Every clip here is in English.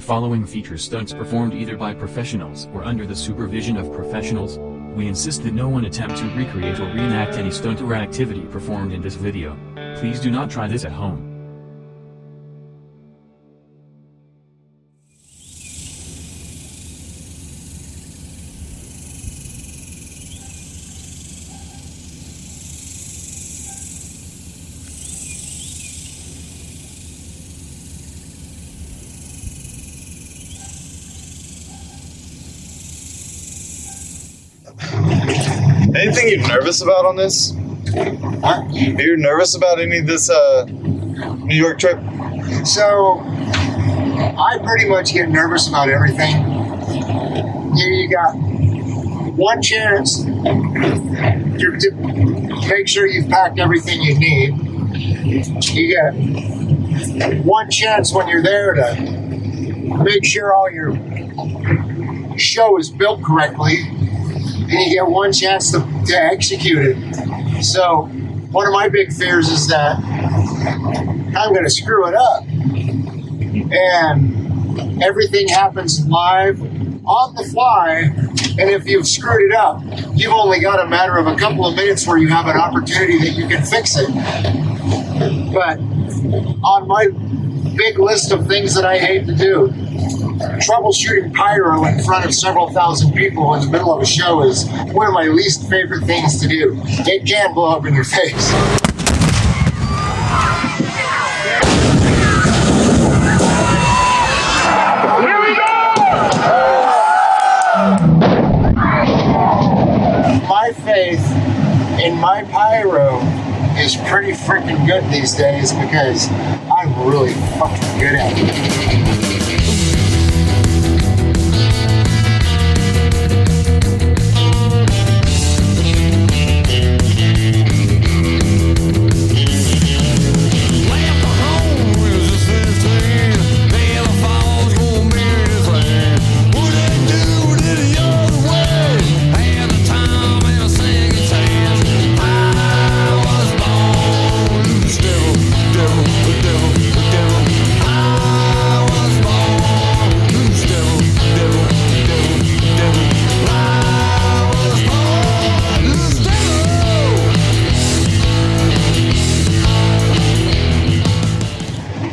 following feature stunts performed either by professionals or under the supervision of professionals. We insist that no one attempt to recreate or reenact any stunt or activity performed in this video. Please do not try this at home. Anything you're nervous about on this? What? Are you nervous about any of this New York trip? So, I pretty much get nervous about everything. Here you got one chance to make sure you've packed everything you need. You get one chance when you're there to make sure all your show is built correctly. And you get one chance to execute it. So one of my big fears is that I'm going to screw it up. And everything happens live, on the fly. And if you've screwed it up, you've only got a matter of a couple of minutes where you have an opportunity that you can fix it. But on my big list of things that I hate to do, troubleshooting pyro in front of several thousand people in the middle of a show is one of my least favorite things to do. It can blow up in your face. Here we go! My faith in my pyro is pretty freaking good these days because I'm really fucking good at it.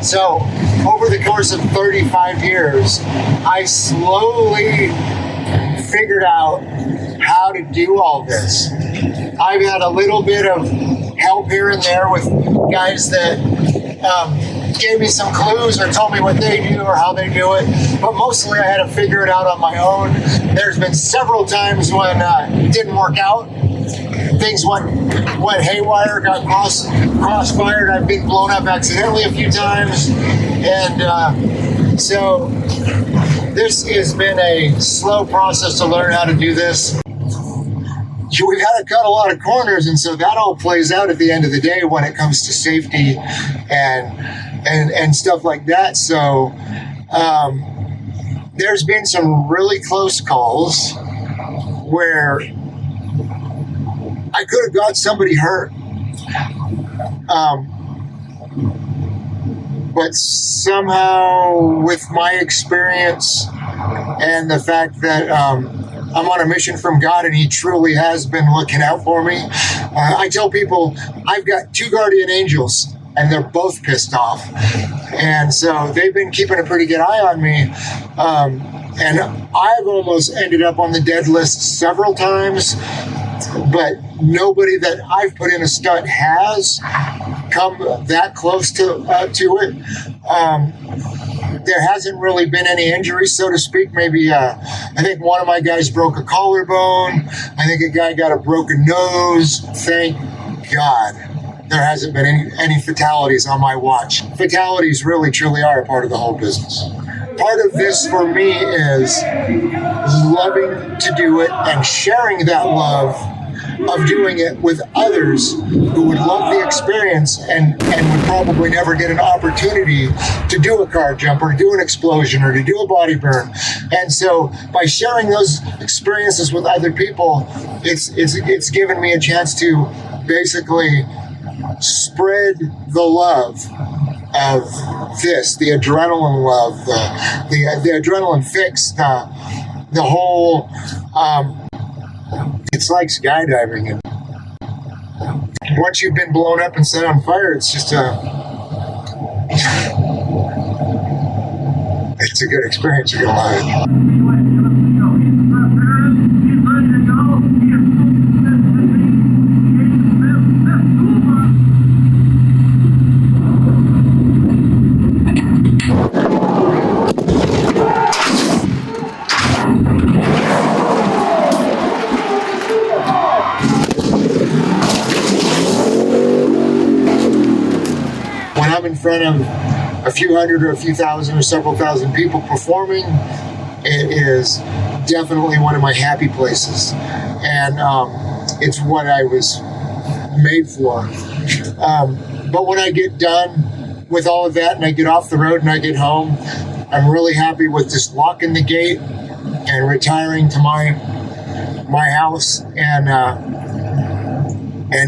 So, over the course of 35 years, I slowly figured out how to do all this. I've had a little bit of help here and there with guys that gave me some clues or told me what they do or how they do it, but mostly I had to figure it out on my own. There's been several times when it didn't work out. Things went haywire, got crossfired. I've been blown up accidentally a few times. And so this has been a slow process to learn how to do this. We've had to cut a lot of corners, and so that all plays out at the end of the day when it comes to safety and stuff like that. So there's been some really close calls where I could have got somebody hurt. But somehow, with my experience and the fact that I'm on a mission from God and He truly has been looking out for me, I tell people I've got 2 guardian angels and they're both pissed off. And so they've been keeping a pretty good eye on me. And I've almost ended up on the dead list several times, but nobody that I've put in a stunt has come that close to it. There hasn't really been any injuries, so to speak. Maybe I think one of my guys broke a collarbone. I think a guy got a broken nose. Thank God there hasn't been any fatalities on my watch. Fatalities really truly are a part of the whole business. Part of this for me is loving to do it and sharing that love of doing it with others who would love the experience and would probably never get an opportunity to do a car jump or do an explosion or to do a body burn. And so by sharing those experiences with other people, it's given me a chance to basically spread the love of this, the adrenaline love, the adrenaline fix, the whole, it's like skydiving. And once you've been blown up and set on fire, it's just it's a good experience. You're gonna love it. When I'm in front of a few hundred or a few thousand or several thousand people performing, it is definitely one of my happy places. And it's what I was made for. But when I get done with all of that and I get off the road and I get home, I'm really happy with just locking the gate and retiring to my house and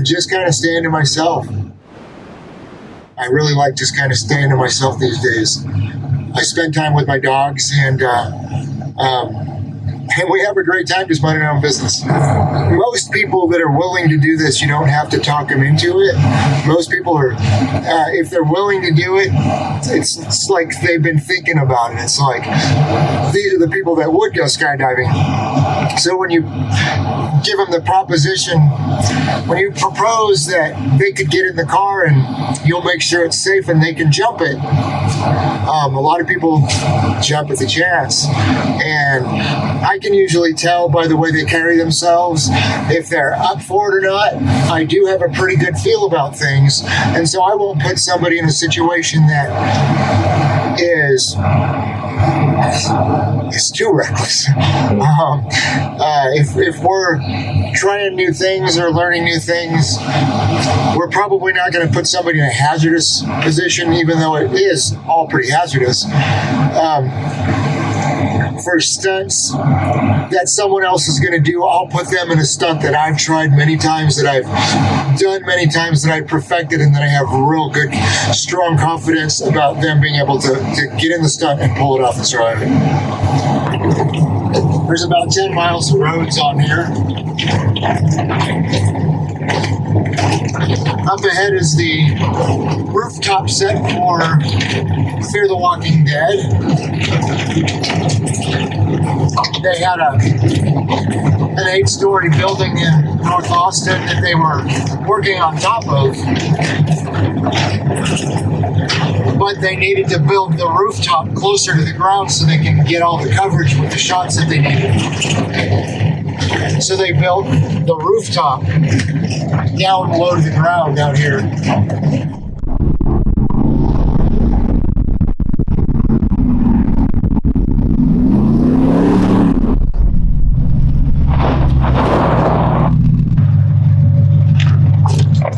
just kind of staying to myself. I really like just kind of staying to myself these days. I spend time with my dogs and we have a great time just minding our own business. Most people that are willing to do this, you don't have to talk them into it. Most people are, if they're willing to do it, it's like they've been thinking about it. It's like, these are the people that would go skydiving. So when you give them the proposition, when you propose that they could get in the car and you'll make sure it's safe and they can jump it, a lot of people jump at the chance. And I can usually tell by the way they carry themselves if they're up for it or not. I do have a pretty good feel about things, and so I won't put somebody in a situation that is too reckless. If we're trying new things or learning new things, we're probably not going to put somebody in a hazardous position, even though it is all pretty hazardous. For stunts that someone else is going to do, I'll put them in a stunt that I've tried many times, that I've done many times, that I've perfected, and that I have real good, strong confidence about them being able to get in the stunt and pull it off and survive it. There's about 10 miles of roads on here. Up ahead is the rooftop set for Fear the Walking Dead. They had an 8-story building in North Austin that they were working on top of, but they needed to build the rooftop closer to the ground so they could get all the coverage with the shots that they needed. So they built the rooftop down low to the ground out here.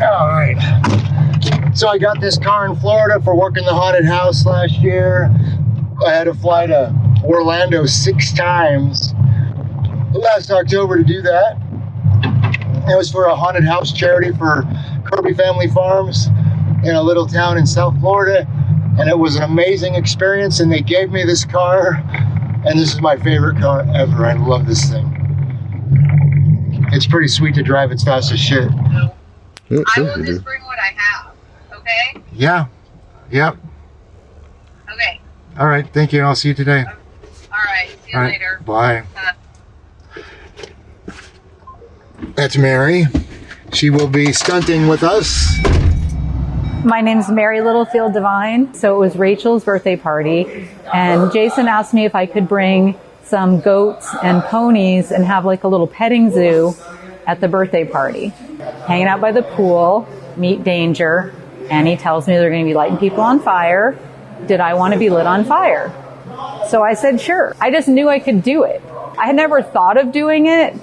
All right. So I got this car in Florida for working the haunted house last year. I had to fly to Orlando 6 times last October to do that. It was for a haunted house charity for Kirby Family Farms in a little town in South Florida, and it was an amazing experience. And they gave me this car, and this is my favorite car ever. I love this thing. It's pretty sweet to drive. It's fast as shit. I will just bring what I have, okay? Yeah. Yep. Okay. All right. Thank you. I'll see you today. All right. See you later. Bye. That's Mary. She will be stunting with us. My name's Mary Littlefield Devine. So it was Rachel's birthday party, and Jason asked me if I could bring some goats and ponies and have like a little petting zoo at the birthday party. Hanging out by the pool, meet danger, and he tells me they're going to be lighting people on fire. Did I want to be lit on fire? So I said sure. I just knew I could do it. I had never thought of doing it,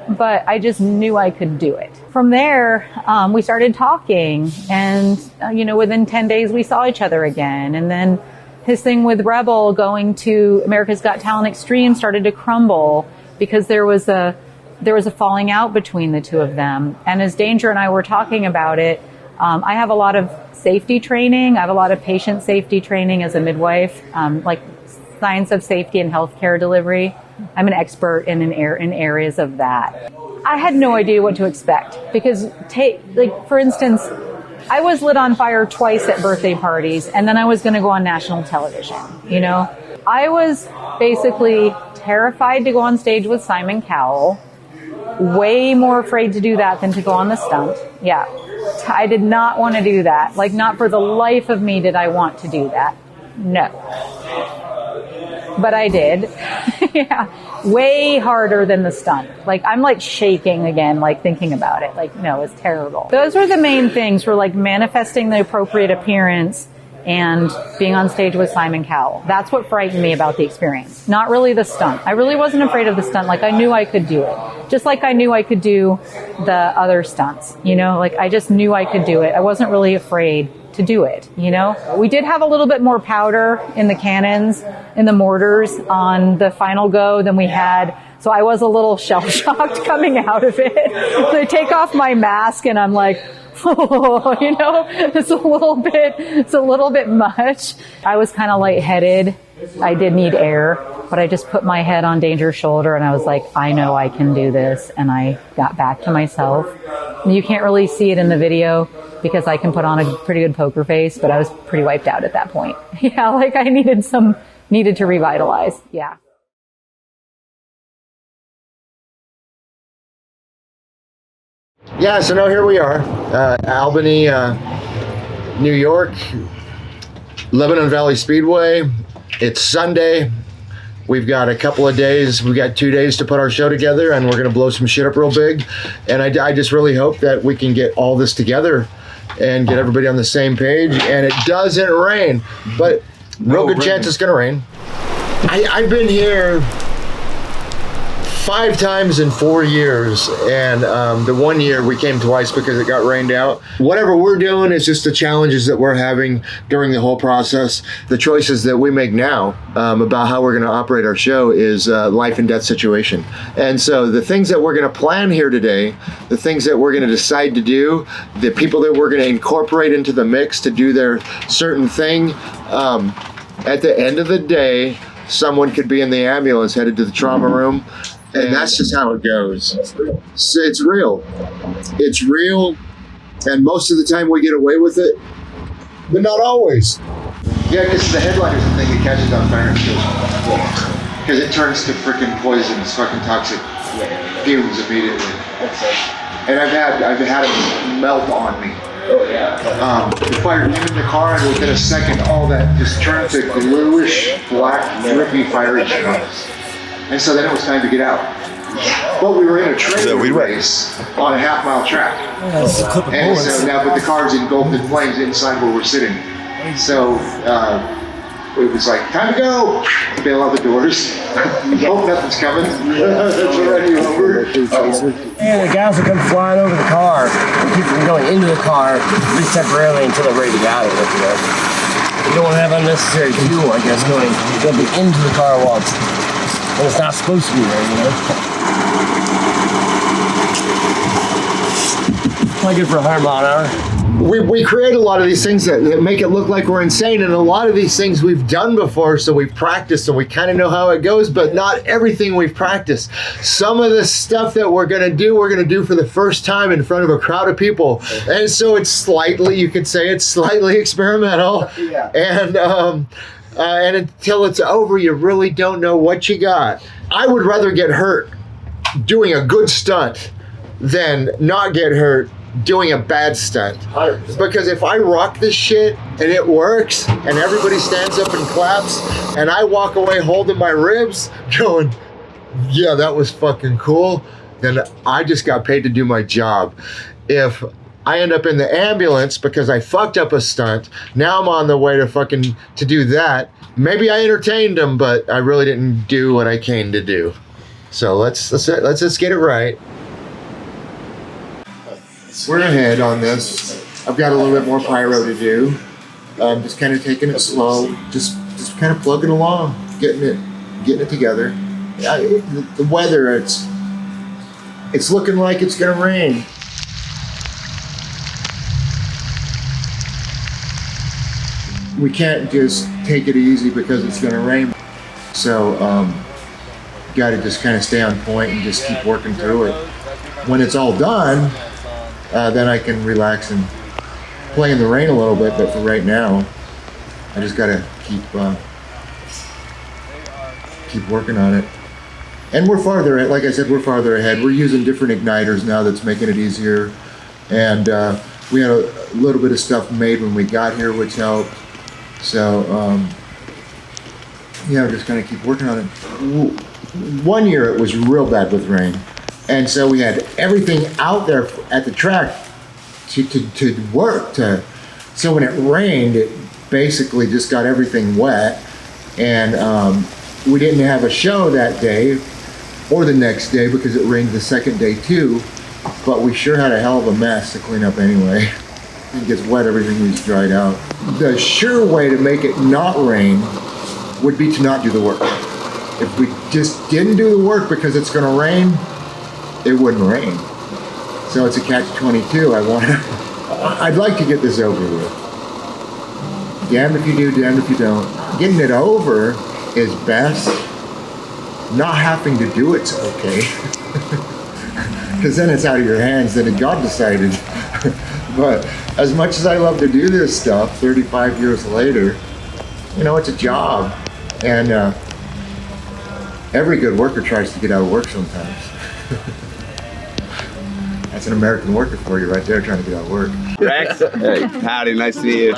but I just knew I could do it. From there, we started talking, and within 10 days we saw each other again. And then his thing with Rebel going to America's Got Talent Extreme started to crumble because there was a falling out between the two of them. And as Danger and I were talking about it, I have a lot of safety training. I have a lot of patient safety training as a midwife, like science of safety and healthcare delivery. I'm an expert in areas of that. I had no idea what to expect because, like for instance, I was lit on fire twice at birthday parties, and then I was going to go on national television. You know, I was basically terrified to go on stage with Simon Cowell. Way more afraid to do that than to go on the stunt. Yeah. I did not want to do that. Like, not for the life of me did I want to do that. No. But I did. Yeah. Way harder than the stunt. Like, I'm like shaking again, like thinking about it. Like, no, it's terrible. Those were the main things, were like manifesting the appropriate appearance and being on stage with Simon Cowell. That's what frightened me about the experience. Not really the stunt. I really wasn't afraid of the stunt. Like, I knew I could do it. Just like I knew I could do the other stunts, you know? Like, I just knew I could do it. I wasn't really afraid to do it, you know? We did have a little bit more powder in the cannons, in the mortars on the final go than we had. So I was a little shell-shocked coming out of it. So I take off my mask and I'm like, oh, you know, it's a little bit much. I was kind of lightheaded. I did need air, but I just put my head on Danger's shoulder and I was like, I know I can do this. And I got back to myself. You can't really see it in the video because I can put on a pretty good poker face, but I was pretty wiped out at that point. Yeah, like I needed to revitalize. Yeah. Yeah, so now here we are, Albany, New York, Lebanon Valley Speedway. It's Sunday. We've got a couple of days. We've got 2 days to put our show together, and we're going to blow some shit up real big. And I just really hope that we can get all this together and get everybody on the same page. And it doesn't rain, but real good chance it's going to rain. I've been here 5 times in 4 years, and the 1 year we came twice because it got rained out. Whatever we're doing is just the challenges that we're having during the whole process. The choices that we make now about how we're going to operate our show is life and death situation. And so the things that we're going to plan here today, the things that we're going to decide to do, the people that we're going to incorporate into the mix to do their certain thing, at the end of the day, someone could be in the ambulance headed to the trauma room. And that's just how it goes. So it's real. It's real. And most of the time we get away with it, but not always. Yeah, because the headliner's the thing that catches on fire and kills people. Because it turns to freaking poison. It's fucking toxic fumes immediately. And I've had them melt on me. Oh yeah. The fire came in the car, and within a second, all that just turned to bluish, black, drippy, fiery smoke. And so then it was time to get out. But we were in a training race on a half-mile track. And so now, but the car's engulfed in flames inside where we're sitting. So it was like, time to go! Bail out the doors. Hope nothing's coming. It's already over. And the guys will come flying over the car and keep them going into the car, at least temporarily, until they're ready to get out of it. You know? You don't want to have unnecessary fuel, I guess, going into the car while it's not supposed to be there, you know? Probably good for 100 mile an hour. We create a lot of these things that make it look like we're insane, and a lot of these things we've done before, so we've practiced and we kind of know how it goes, but not everything we've practiced. Some of the stuff that we're gonna do for the first time in front of a crowd of people, and so it's slightly, you could say it's slightly experimental. Yeah. And until it's over, you really don't know what you got. I would rather get hurt doing a good stunt than not get hurt doing a bad stunt. 100%. Because if I rock this shit and it works and everybody stands up and claps and I walk away holding my ribs going, yeah, that was fucking cool, then I just got paid to do my job. If I end up in the ambulance because I fucked up a stunt, now I'm on the way to do that. Maybe I entertained them, but I really didn't do what I came to do. So let's just get it right. We're ahead on this. I've got a little bit more pyro to do. Just kind of taking it slow, just kind of plugging along, getting it together. The weather, it's looking like it's gonna rain. we can't just take it easy because it's going to rain. So got to just kind of stay on point and just keep working through it. When it's all done, then I can relax and play in the rain a little bit. But for right now, I just got to keep working on it. And we're farther, like I said, we're farther ahead. We're using different igniters now that's making it easier. And we had a little bit of stuff made when we got here, which helped. So, yeah, just kind of keep working on it. One year it was real bad with rain. And so we had everything out there at the track to work. So when it rained, it basically just got everything wet. And we didn't have a show that day or the next day because it rained the second day too. But we sure had a hell of a mess to clean up anyway. It gets wet, everything needs dried out. The sure way to make it not rain would be to not do the work. If we just didn't do the work because it's gonna rain, it wouldn't rain. So it's a catch-22. I'd like to get this over with. Damned if you do, damned if you don't. Getting it over is best. Not having to do it's okay. Because then it's out of your hands, then God decided. But as much as I love to do this stuff, 35 years later, you know, it's a job. And every good worker tries to get out of work sometimes. That's an American worker for you right there, trying to get out of work. Rex? Hey, howdy, nice to meet you.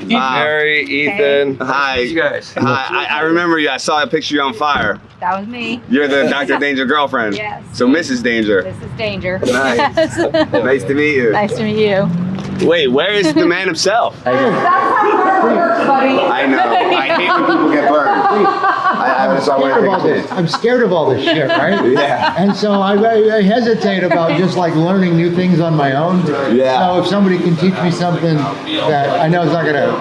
Mary, Ethan. Hi. You guys. Hi, I remember you. I saw a picture of you on fire. That was me. You're the Dr. Danger girlfriend. Yes. So Mrs. Danger. This is Danger. Nice. Yes. Nice to meet you. Nice to meet you. Wait, where is the man himself? That's how it works, buddy. I know. I hate when people get burned. I'm scared of all this shit, right? Yeah. And so I hesitate about just like learning new things on my own. Yeah. So if somebody can teach me something that I know is not gonna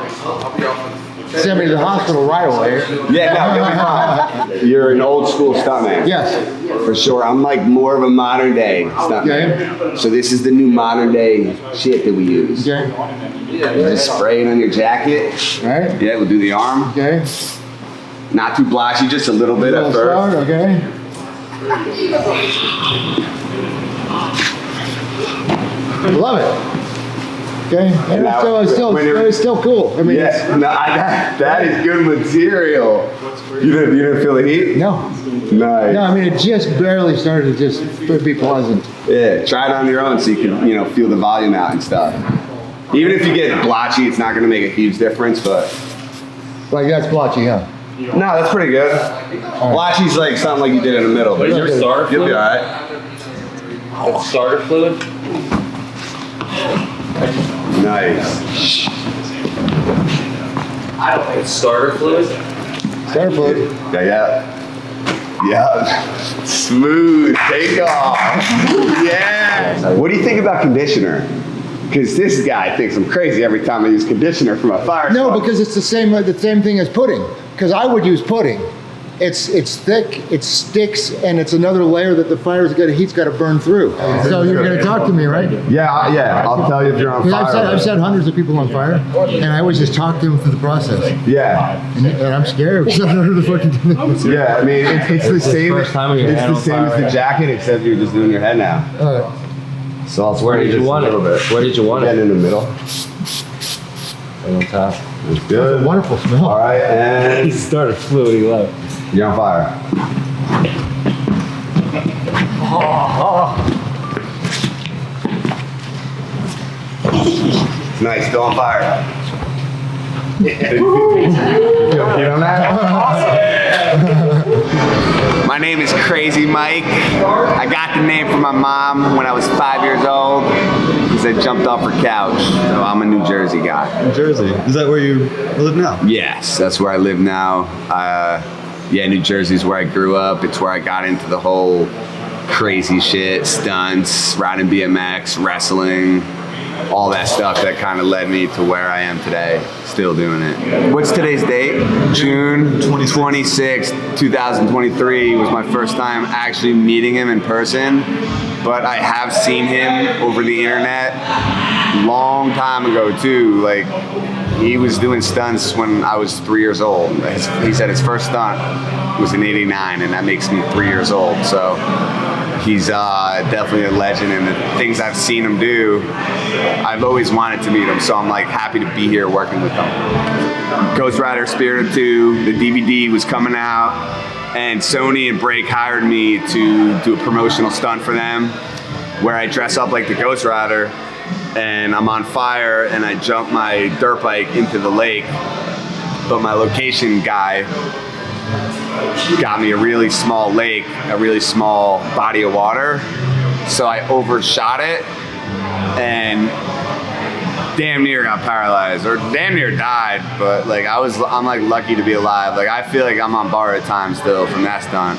send me to the hospital right away. Yeah, no, you'll be fine. You're an old school stuntman. Yes. For sure. I'm like more of a modern day stuntman. Okay. So this is the new modern day shit that we use. Okay. You just spray it on your jacket. Right. Yeah, we'll do the arm. Okay. Not too blotchy, just a little bit at first. Start, okay. Love it. Okay. And now, it's still cool. I mean, Yeah, no, that is good material. You didn't feel the heat? No. Nice. No, I mean, it just barely started to just be pleasant. Yeah, try it on your own so you can, feel the volume out and stuff. Even if you get blotchy, it's not going to make a huge difference, but... Like, that's blotchy, huh? No, that's pretty good. Blotchy's like something like you did in the middle. But Your starter you'll be fluid? alright. Starter fluid? Nice. I don't think it's starter fluid. Starter fluid. Yeah. Smooth takeoff. Yeah. What do you think about conditioner? Because this guy thinks I'm crazy every time I use conditioner for my fire No, truck. because it's the same thing as pudding. Because I would use pudding. It's thick, it sticks, and it's another layer that the heat's got to burn through. So you're going to talk to me, right? Yeah. I'll tell you if you're on fire. I've set hundreds of people on fire, and I always just talk to them through the process. Yeah. And I'm scared. Yeah, I mean, it's the same. It's the same as the jacket, except you're just doing your head now. So I'll swear Where did you want it? Where did you want it? In the middle. On top. That's good. It's a wonderful smell. All right, and Starter fluid, he loved. you're on fire. Nice, still on fire. You on that? My name is Crazy Mike. I got the name from my mom when I was 5 years old because I jumped off her couch. So I'm a New Jersey guy. New Jersey. Is that where you live now? Yes, that's where I live now. New Jersey's where I grew up. It's where I got into the whole crazy shit, stunts, riding BMX, wrestling, all that stuff that kind of led me to where I am today, still doing it. What's today's date? June 26, 2023 was my first time actually meeting him in person, but I have seen him over the internet long time ago too. Like, he was doing stunts when I was 3 years old. He said his first stunt was in '89, and that makes me 3 years old. So he's definitely a legend, and the things I've seen him do, I've always wanted to meet him. So I'm like happy to be here working with him. Ghost Rider Spirited 2, the DVD was coming out, and Sony and Break hired me to do a promotional stunt for them, where I dress up like the Ghost Rider, and I'm on fire, and I jump my dirt bike into the lake. But my location guy got me a really small lake, a really small body of water. So I overshot it and damn near got paralyzed, or damn near died. But like I'm like lucky to be alive. Like I feel like I'm on borrowed time still from that stunt.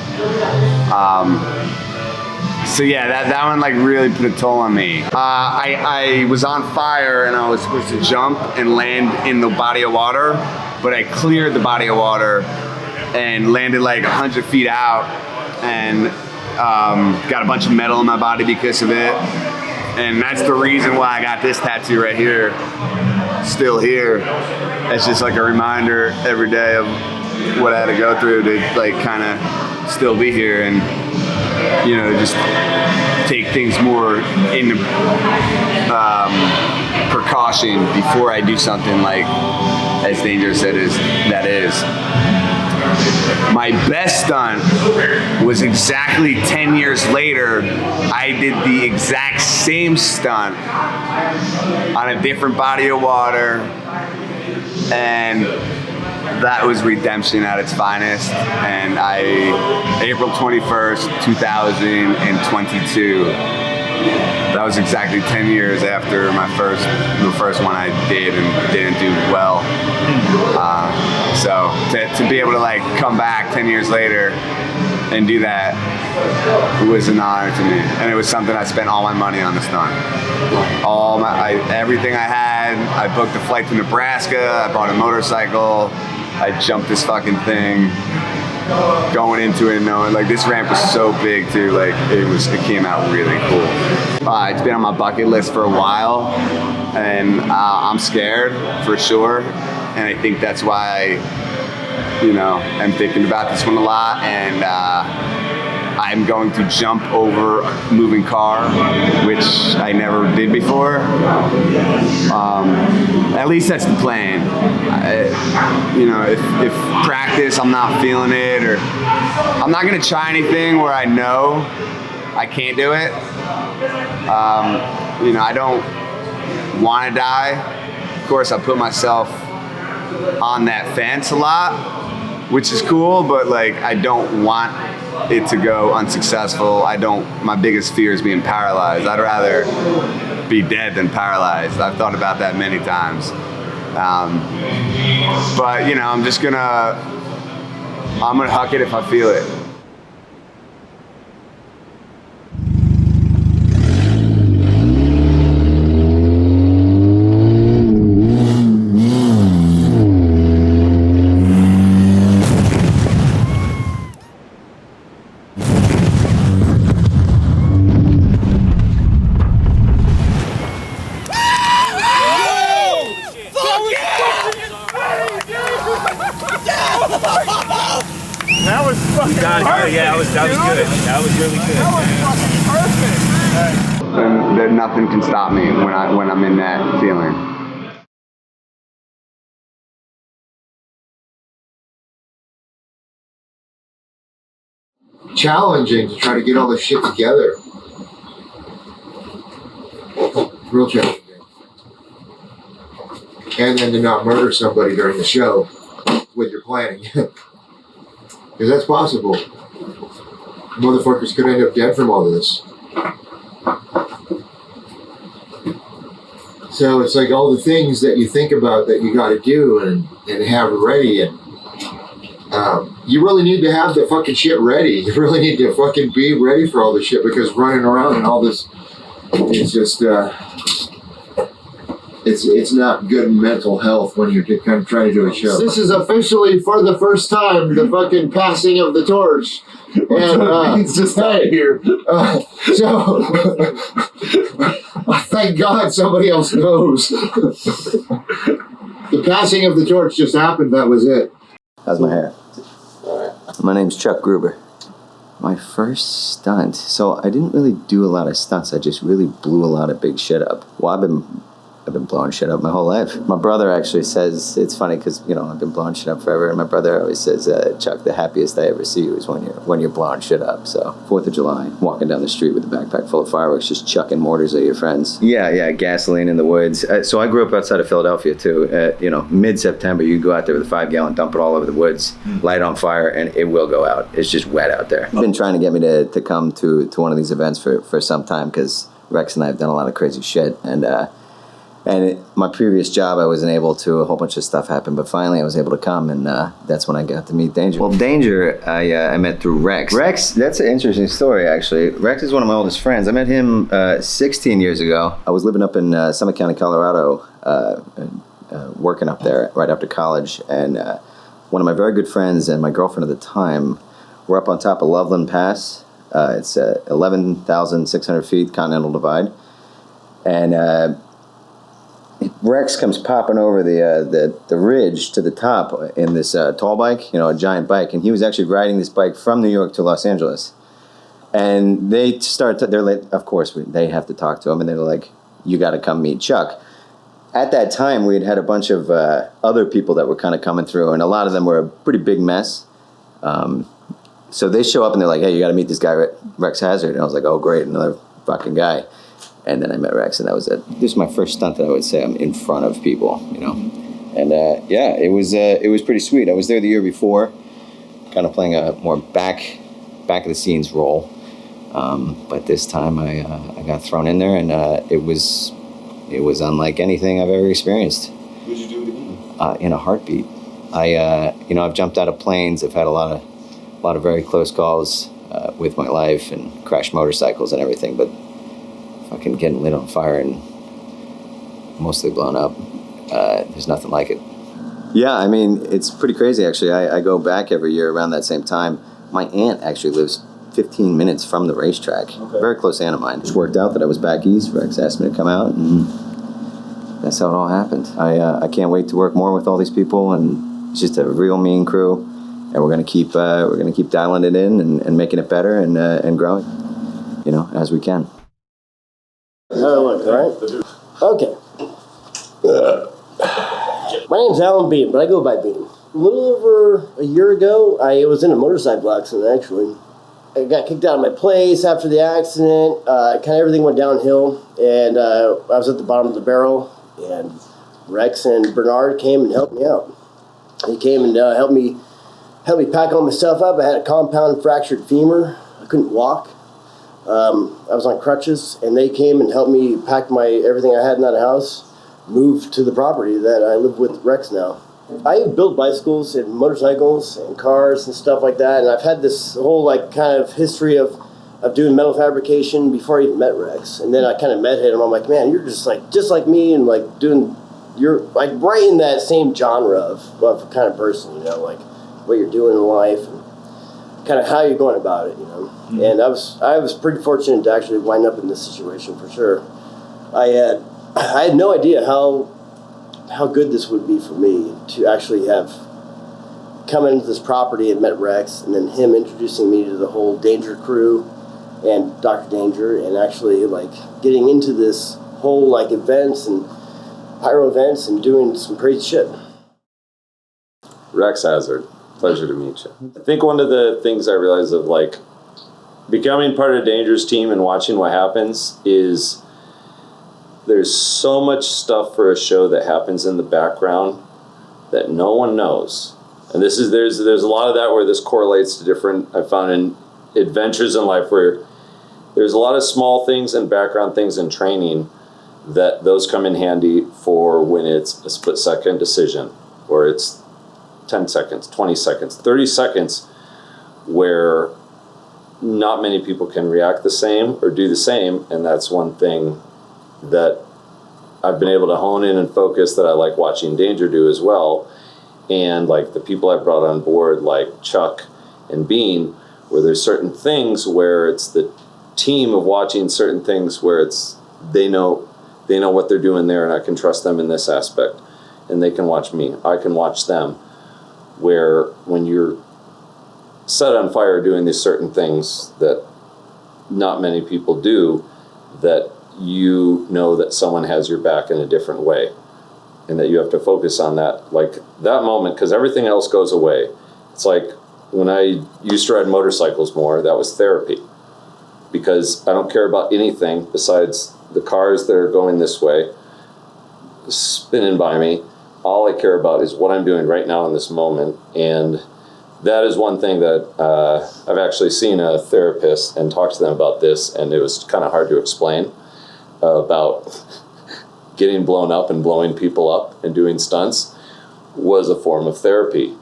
So yeah, that one like really put a toll on me. I was on fire and I was supposed to jump and land in the body of water, but I cleared the body of water and landed like 100 feet out, and got a bunch of metal in my body because of it. And that's the reason why I got this tattoo right here, still here. It's just like a reminder every day of what I had to go through to like kind of still be here, and you know, just take things more into precaution before I do something like as dangerous as that is. My best stunt was exactly 10 years later. I did the exact same stunt on a different body of water, and that was redemption at its finest. And April 21st, 2022, that was exactly 10 years after the first one I did and didn't do well. So to be able to like come back 10 years later and do that was an honor to me. And it was something I spent all my money on the stunt. Everything I had, I booked a flight to Nebraska, I bought a motorcycle, I jumped this fucking thing, going into it knowing like this ramp was so big too, like it came out really cool. It's been on my bucket list for a while, and I'm scared for sure, and I think that's why I'm thinking about this one a lot, and I'm going to jump over a moving car, which I never did before. At least that's the plan. If practice, I'm not feeling it, or I'm not gonna try anything where I know I can't do it. I don't want to die. Of course, I put myself on that fence a lot, which is cool, but like I don't want it to go unsuccessful. My biggest fear is being paralyzed. I'd rather be dead than paralyzed. I've thought about that many times. But I'm gonna huck it if I feel it. That was fucking perfect. Yeah, that was good. That was really good. That was fucking perfect. And then nothing can stop me when I'm in that feeling. Challenging to try to get all this shit together. Real challenging. And then to not murder somebody during the show with your planning. Because that's possible. Motherfuckers could end up dead from all this. So it's like all the things that you think about that you got to do and have ready, and you really need to have the fucking shit ready. You really need to fucking be ready for all this shit, because running around and all this, it's just it's not good mental health when you're kind of trying to do a show. This is officially for the first time the fucking passing of the torch. And it's just out here. So I Thank God somebody else knows. The passing of the torch just happened. That was it. How's my hair? My name's Chuck Gruber. My first stunt. So I didn't really do a lot of stunts. I just really blew a lot of big shit up. Well, I've been blowing shit up my whole life. My brother actually says, it's funny because, you know, I've been blowing shit up forever, and my brother always says, Chuck, the happiest I ever see you is when you're blowing shit up. So 4th of July, walking down the street with a backpack full of fireworks, just chucking mortars at your friends. Yeah, gasoline in the woods. So I grew up outside of Philadelphia too. You know, mid-September, you go out there with a 5-gallon, dump it all over the woods, light on fire, and it will go out. It's just wet out there. I've been trying to get me to come to one of these events for some time, because Rex and I have done a lot of crazy shit, and my previous job, I wasn't able to. A whole bunch of stuff happened, but finally I was able to come, and that's when I got to meet Danger. Well, Danger, I met through Rex. Rex, that's an interesting story, actually. Rex is one of my oldest friends. I met him 16 years ago. I was living up in Summit County, Colorado, working up there right after college, and one of my very good friends and my girlfriend at the time were up on top of Loveland Pass. It's 11,600 feet, Continental Divide, and Rex comes popping over the ridge to the top in this tall bike, you know, a giant bike, and he was actually riding this bike from New York to Los Angeles. And they're like, of course, they have to talk to him, and they're like, you got to come meet Chuck. At that time, we had a bunch of other people that were kind of coming through, and a lot of them were a pretty big mess. So they show up, and they're like, hey, you got to meet this guy, Rex Hazard. And I was like, oh, great, another fucking guy. And then I met Rex, and that was it. This is my first stunt that I would say I'm in front of people, you know. And yeah, it was pretty sweet. I was there the year before, kind of playing a more back of the scenes role. But this time I got thrown in there, and it was unlike anything I've ever experienced. What'd you do it again? In a heartbeat. I've jumped out of planes. I've had a lot of very close calls with my life, and crashed motorcycles and everything, but fucking getting lit on fire and mostly blown up, there's nothing like it. Yeah, I mean, it's pretty crazy, actually. I go back every year around that same time. My aunt actually lives 15 minutes from the racetrack. Okay. Very close aunt of mine. It worked out that I was back east. Rex asked me to come out, and that's how it all happened. I can't wait to work more with all these people, and it's just a real mean crew, and we're gonna keep dialing it in and making it better and growing, you know, as we can. How do I look, all right? Okay. My name's Alan Beam, but I go by Beam. A little over a year ago, I was in a motorcycle accident, actually. I got kicked out of my place after the accident. Kind of everything went downhill, and I was at the bottom of the barrel, and Rex and Bernard came and helped me out. They came and helped me pack all my stuff up. I had a compound fractured femur. I couldn't walk. I was on crutches, and they came and helped me pack everything I had in that house, move to the property that I live with Rex now. I build bicycles and motorcycles and cars and stuff like that, and I've had this whole kind of history of doing metal fabrication before I even met Rex. And then I kind of met him, and I'm like, man, you're just like me, and you're right in that same genre of kind of person, you know, like what you're doing in life and kind of how you're going about it, you know. Mm-hmm. And I was pretty fortunate to actually wind up in this situation for sure. I had no idea how good this would be for me to actually have come into this property and met Rex, and then him introducing me to the whole Danger crew and Dr. Danger, and actually getting into this whole events and pyro events and doing some crazy shit. Rex Hazard, pleasure to meet you. I think one of the things I realized of becoming part of Danger's team and watching what happens is there's so much stuff for a show that happens in the background that no one knows. And there's a lot of that where this correlates to different, I found in adventures in life where there's a lot of small things and background things in training that those come in handy for when it's a split-second decision, or it's 10 seconds, 20 seconds, 30 seconds, where not many people can react the same or do the same, and that's one thing that I've been able to hone in and focus that I like watching Danger do as well. And the people I brought on board, like Chuck and Bean, where there's certain things where it's the team of watching certain things where they know They know what they're doing there, and I can trust them in this aspect. And they can watch me. I can watch them. Where when you're set on fire doing these certain things that not many people do, that you know that someone has your back in a different way, and that you have to focus on that, like that moment, because everything else goes away. It's like when I used to ride motorcycles more, that was therapy, because I don't care about anything besides the cars that are going this way, spinning by me. All I care about is what I'm doing right now in this moment. And that is one thing that I've actually seen a therapist and talked to them about this, and it was kind of hard to explain about getting blown up and blowing people up and doing stunts was a form of therapy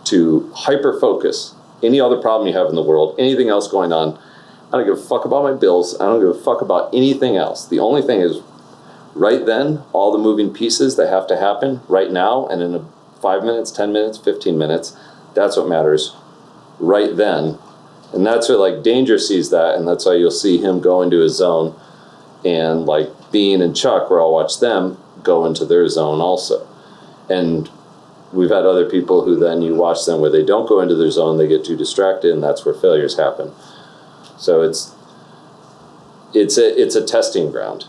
to hyper focus. Any other problem you have in the world, anything else going on, I don't give a fuck about my bills. I don't give a fuck about anything else. The only thing is right then, all the moving pieces that have to happen right now and in 5 minutes, 10 minutes, 15 minutes, that's what matters right then. And that's where like Danger sees that, and that's why you'll see him go into his zone, and like Bean and Chuck, where I'll watch them go into their zone also. And we've had other people who then you watch them where they don't go into their zone, they get too distracted, and that's where failures happen. So it's a testing ground.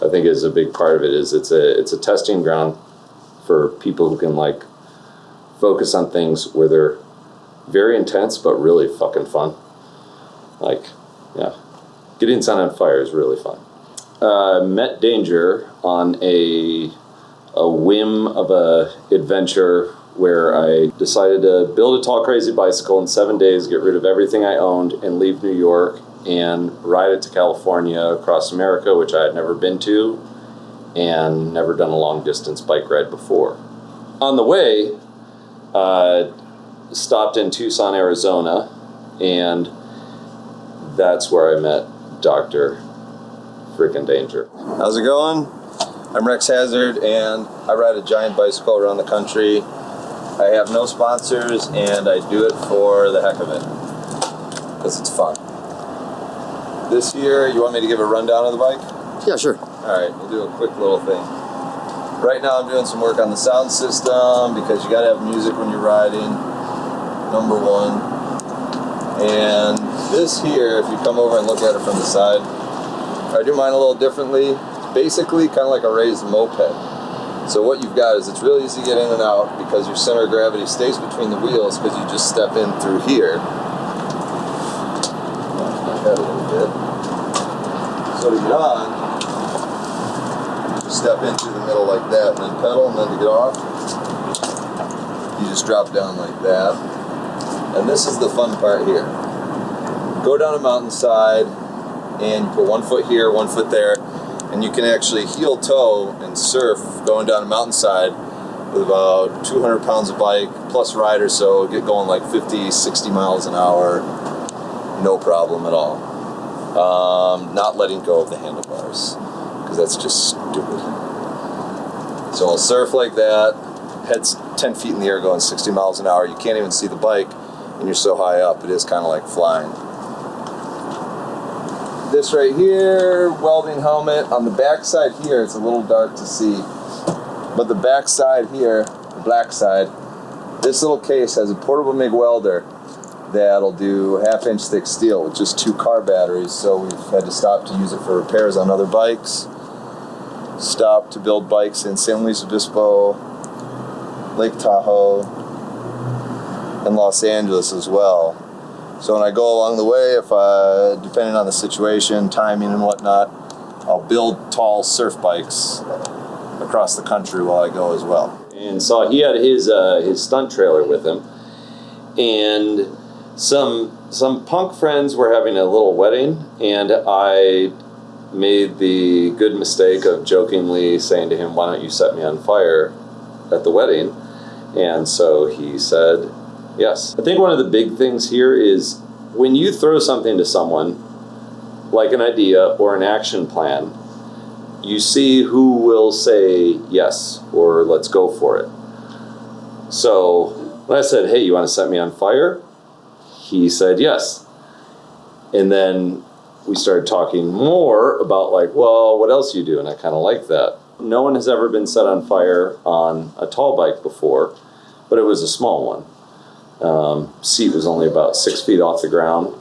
I think is a big part of it. Is it's a testing ground for people who can like focus on things where they're very intense but really fucking fun. Like, yeah, getting set on fire is really fun. Met Danger on a whim of a adventure where I decided to build a tall, crazy bicycle in 7 days, get rid of everything I owned, and leave New York and ride it to California, across America, which I had never been to and never done a long distance bike ride before. On the way, stopped in Tucson, Arizona, and that's where I met Dr. Freaking Danger. How's it going? I'm Rex Hazard, and I ride a giant bicycle around the country. I have no sponsors, and I do it for the heck of it, because it's fun. This year, you want me to give a rundown of the bike? Yeah, sure. Alright, we'll do a quick little thing. Right now I'm doing some work on the sound system, because you gotta have music when you're riding, number one. And this here, if you come over and look at it from the side, I do mine a little differently. It's basically kind of like a raised moped. So what you've got is it's really easy to get in and out because your center of gravity stays between the wheels because you just step in through here. That a little bit. So to get on, you just step in through the middle like that and then pedal, and then to get off, you just drop down like that. And this is the fun part here. Go down a mountainside and you put 1 foot here, 1 foot there, and you can actually heel toe and surf going down a mountainside with about 200 pounds of bike plus rider, so get going like 50, 60 miles an hour, no problem at all. Not letting go of the handlebars, because that's just stupid. So I'll surf like that, head's 10 feet in the air going 60 miles an hour, you can't even see the bike, and you're so high up, it is kind of like flying. This right here, welding helmet. On the back side here, it's a little dark to see, but the back side here, the black side, this little case has a portable MIG welder that'll do 1/2 inch thick steel with just 2 car batteries, so we've had to stop to use it for repairs on other bikes. Stopped to build bikes in San Luis Obispo, Lake Tahoe, and Los Angeles as well. So when I go along the way, if depending on the situation, timing and whatnot, I'll build tall surf bikes across the country while I go as well. And so he had his stunt trailer with him, and some punk friends were having a little wedding, and I made the good mistake of jokingly saying to him, "Why don't you set me on fire at the wedding?" And so he said yes. I think one of the big things here is when you throw something to someone, like an idea or an action plan, you see who will say yes or let's go for it. So when I said, "Hey, you want to set me on fire?" he said yes. And then we started talking more about like, well, what else you do? And I kind of like that. No one has ever been set on fire on a tall bike before, but it was a small one. Seat was only about 6 feet off the ground.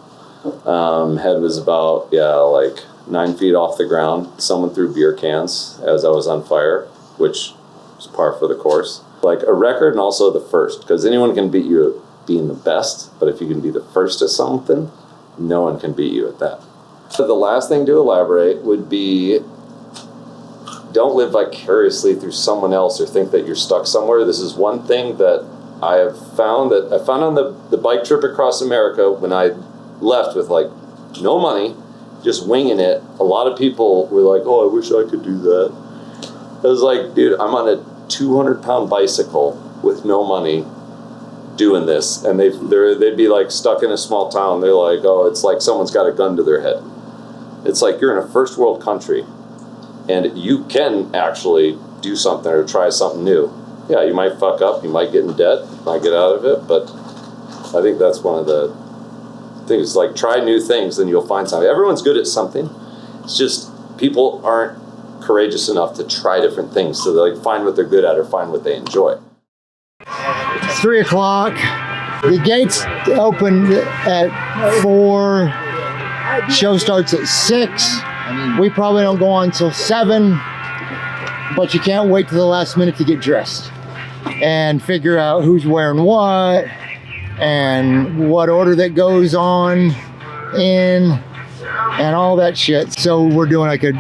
Head was about, like 9 feet off the ground. Someone threw beer cans as I was on fire, which was par for the course. Like a record and also the first, because anyone can beat you at being the best, but if you can be the first at something, no one can beat you at that. So the last thing to elaborate would be, don't live vicariously through someone else or think that you're stuck somewhere. This is one thing that I have found on the bike trip across America when I left with like no money, just winging it. A lot of people were like, oh, I wish I could do that. I was like, dude, I'm on a 200-pound bicycle with no money doing this. And they'd be like stuck in a small town. They're like, oh, it's like someone's got a gun to their head. It's like you're in a first world country and you can actually do something or try something new. Yeah, you might fuck up, you might get in debt, you might get out of it, but I think that's one of the things, like try new things and you'll find something. Everyone's good at something. It's just people aren't courageous enough to try different things, so they like find what they're good at or find what they enjoy. It's 3 o'clock. The gates open at 4. Show starts at 6. We probably don't go on until 7, but you can't wait till the last minute to get dressed and figure out who's wearing what and what order that goes on in and all that shit. So we're doing like a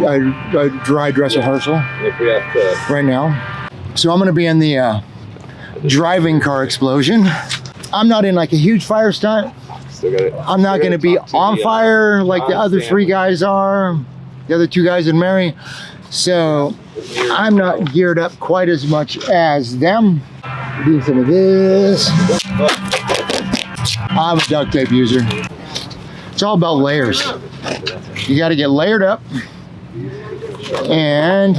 dry dress rehearsal right now. So I'm gonna be in the driving car explosion. I'm not in like a huge fire stunt. I'm not gonna be on fire like the other 3 guys are, the other 2 guys and Mary. So I'm not geared up quite as much as them. Do some of this. I'm a duct tape user. It's all about layers. You got to get layered up, and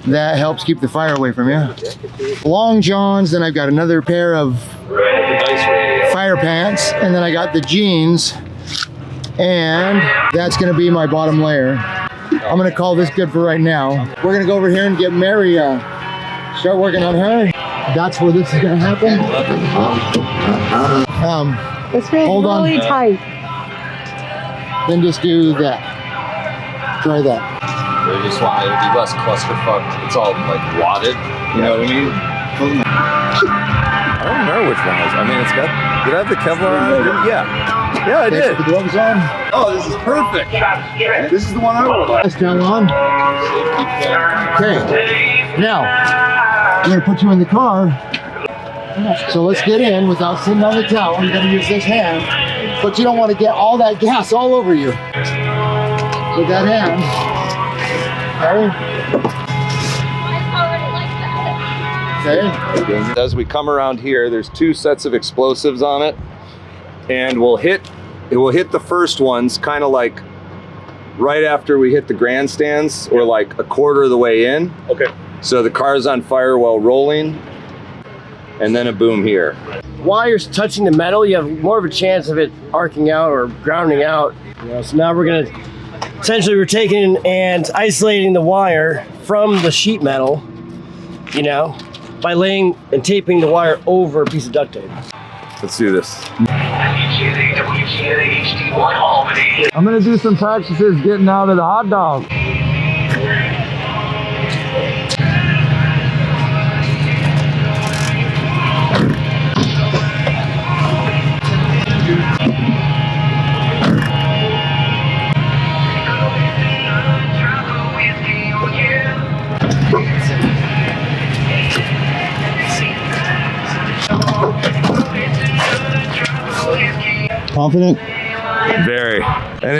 that helps keep the fire away from you. Long johns, then I've got another pair of fire pants, and then I got the jeans, and that's gonna be my bottom layer. I'm gonna call this good for right now. We're gonna go over here and get Mary, start working on her. That's where this is gonna happen. This feels hold on. really tight. Then just do that. Try that. They just want it to be less clusterfuck. It's all like wadded. You know what I mean? I don't remember which one it was. I mean, it's got. Did I have the Kevlar on? Yeah. Yeah, I did. The gloves on. Oh, this is perfect. This is the one I want. Let's turn on. Okay. Now, I'm gonna put you in the car. So let's get in without sitting on the towel. You're gonna use this hand, but you don't want to get all that gas all over you. With that hand. Okay. As we come around here, there's 2 sets of explosives on it, and it will hit the first ones kind of like right after we hit the grandstands, or like a quarter of the way in. Okay. So the car's on fire while rolling, and then a boom here. While you're touching the metal, you have more of a chance of it arcing out or grounding out. So now we're taking and isolating the wire from the sheet metal, by laying and taping the wire over a piece of duct tape. Let's do this. I'm gonna do some practices getting out of the hot dog. Confident? Very. And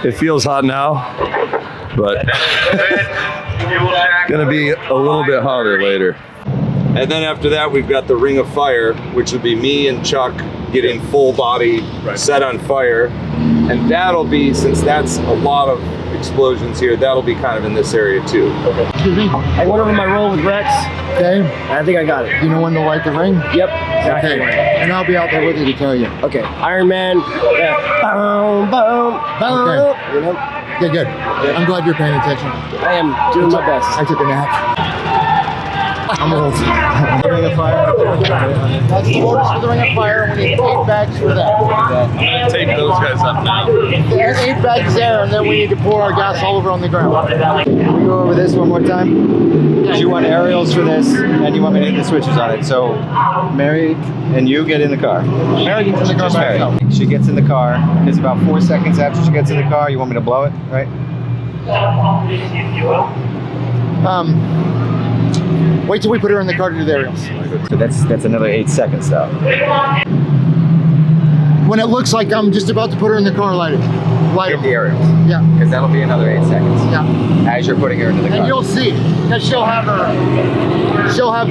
it feels hot now, but gonna be a little bit hotter later. And then after that, we've got the ring of fire, which would be me and Chuck getting full body set on fire. And that'll be, since that's a lot of explosions here, that'll be kind of in this area too. I went over my roll with Rex. Okay. I think I got it. You know when to light the ring? Yep. exactly Okay. when. And I'll be out there with you to tell you. Okay, Iron Man. Yeah. Boom, boom, boom. Okay. You know, Okay, good. I'm glad you're paying attention. I am doing my best. I took a nap. I'm old. The Ring of Fire. That's the orders for the Ring of Fire. We need 8 bags for that. I'm gonna take those guys up now. There's 8 bags there, and then we need to pour our gas all over on the ground. Can we go over this one more time? Because you want aerials for this, and you want me to hit the switches on it. So, Mary and you get in the car. Mary gets in the car by herself. She gets in the car. It's about 4 seconds after she gets in the car. You want me to blow it, right? Wait till we put her in the car to do the aerials. So that's another 8 seconds though. When it looks like I'm just about to put her in the car, light it. Light Hit them. the aerials. Yeah. Because that'll be another 8 seconds. Yeah. As you're putting her into the car. And you'll see, because she'll have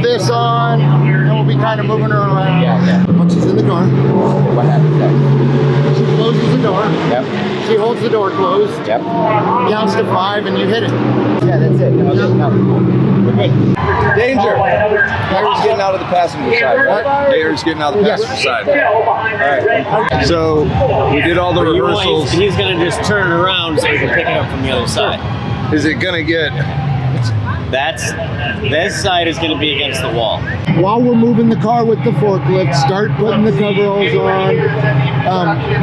this on, and we'll be kind of moving her around. Yeah. Once she's in the car, What happens next? she closes the door. Yep. She holds the door closed. Yep. Counts to 5, and you hit it. Yeah, that's it. No. We're good. Danger! Dare's getting out of the passenger side, right? Dare's getting out the passenger side. Alright. So we did all the rehearsals. He's gonna just turn it around so he can pick it up from the other side. Is it gonna get? This side is gonna be against the wall. While we're moving the car with the forklift, start putting the coveralls on.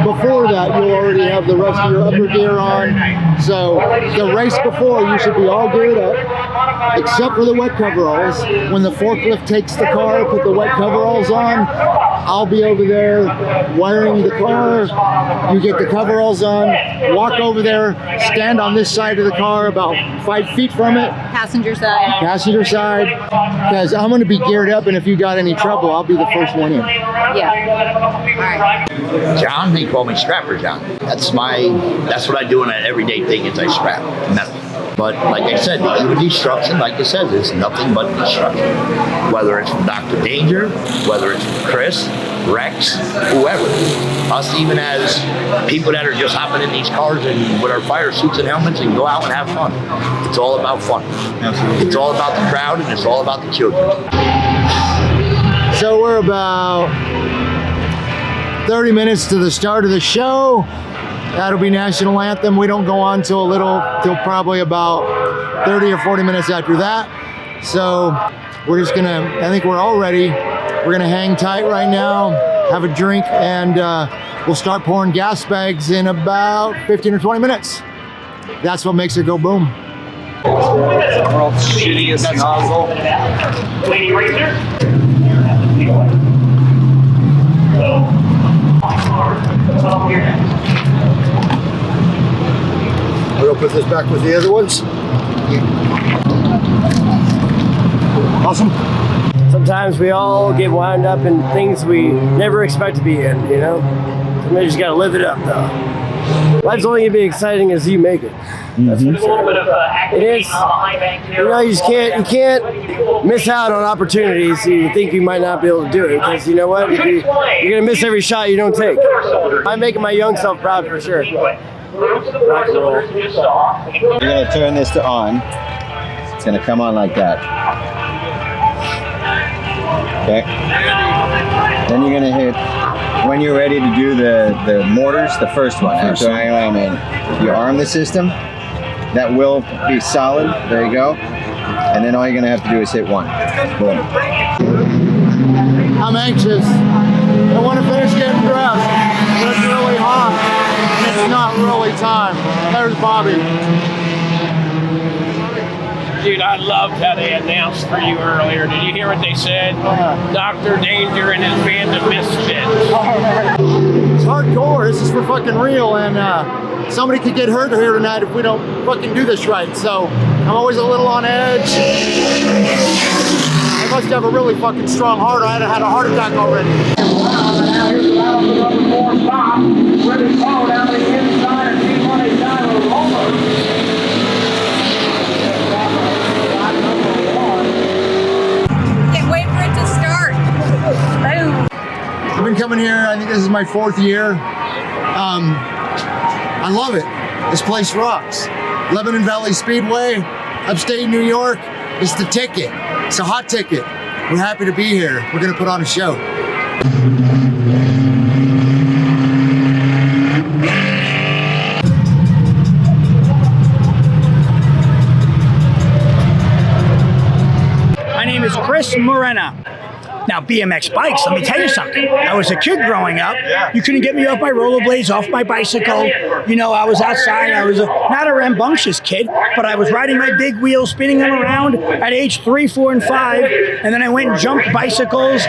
Before that, you'll already have the rest of your upper gear on. So the race before, you should be all geared up, except for the wet coveralls. When the forklift takes the car, put the wet coveralls on. I'll be over there wiring the car. You get the coveralls on, walk over there, stand on this side of the car about 5 feet from it. Passenger side. Passenger side, because I'm going to be geared up, and if you got any trouble, I'll be the first one in. Yeah. All right. John, they call me Scrapper John. That's what I do in an everyday thing is I scrap metal. But like I said, even destruction, like I said, is nothing but destruction. Whether it's from Dr. Danger, whether it's from Chris, Rex, whoever. Us even as people that are just hopping in these cars and with our fire suits and helmets and go out and have fun. It's all about fun. Absolutely. It's all about the crowd and it's all about the children. So we're about 30 minutes to the start of the show. That'll be National Anthem. We don't go on till probably about 30 or 40 minutes after that. So we're just gonna, I think we're all ready. We're gonna hang tight right now, have a drink, and we'll start pouring gas bags in about 15 or 20 minutes. That's what makes it go boom. World's shittiest nozzle. Waiting right there. We'll put this back with the other ones. Awesome. Sometimes we all get wound up in things we never expect to be in, you know? Sometimes you just gotta live it up, though. Life's only gonna be exciting as you make it. That's for sure. It is. You know, you can't miss out on opportunities. You think you might not be able to do it because you know what? You're gonna miss every shot you don't take. I'm making my young self proud for sure. Rock and roll. You're gonna turn this to on. It's gonna come on like that. Okay. Then you're gonna hit, when you're ready to do the mortars, the first one. After I am in, you arm the system. That will be solid. There you go. And then all you're gonna have to do is hit one. Boom. I'm anxious. I want to finish getting dressed. But it's really hot. It's not really time. There's Bobby. Dude, I loved how they announced for you earlier. Did you hear what they said? Dr. Danger and his band of misfits. It's hardcore. This is for fucking real, and somebody could get hurt here tonight if we don't fucking do this right. So I'm always a little on edge. I must have a really fucking strong heart. I had a heart attack already. Can't wait for it to start. Boom. I've been coming here, I think this is my 4th year. I love it. This place rocks. Lebanon Valley Speed Way, upstate New York. It's the ticket. It's a hot ticket. We're happy to be here. We're gonna put on a show. My name is Chris Morena. Now, BMX bikes, let me tell you something. I was a kid growing up. You couldn't get me off my rollerblades, off my bicycle. You know, I was outside. I was not a rambunctious kid, but I was riding my big wheels, spinning them around at age 3, 4, and 5. And then I went and jumped bicycles.